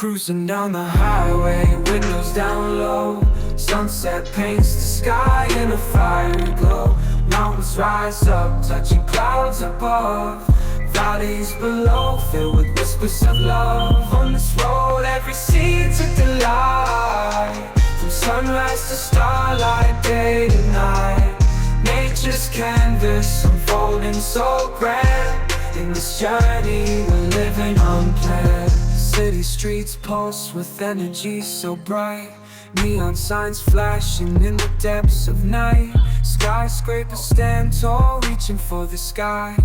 Cruising down the highway, windows down low. Sunset paints the sky in a fiery glow. Mountains rise up, touching clouds above. Valleys below, filled with whispers of love. On this road, every scene's a delight. From sunrise to starlight, day to night. Nature's canvas unfolding so grand. In this journey, we're living unplanned. City streets pulse with energy so bright. Neon signs flashing in the depths of night. Skyscrapers stand tall, reaching for the sky.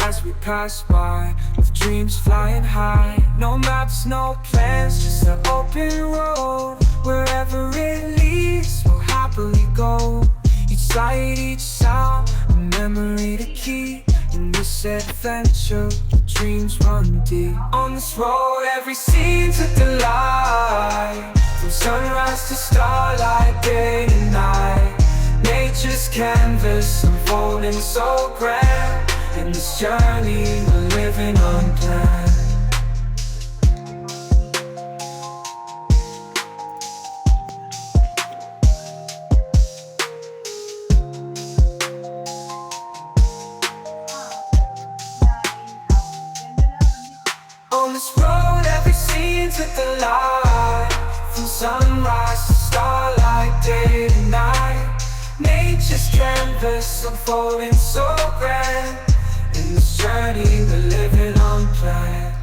As we pass by, with dreams flying high. No maps, no plans, just an open road. Wherever it leads, we'll happily go. Each sight, each sound, a memory to keep. In this adventure, dreams run deep. On this road, every scene's a delight. From sunrise to starlight, day to night. Nature's canvas unfolding so grand. In this journey, we're living unplanned. On this road, every scene's a delight. From sunrise to starlight, day to night. Nature's canvas unfolding so grand. In this journey, we're living unplanned.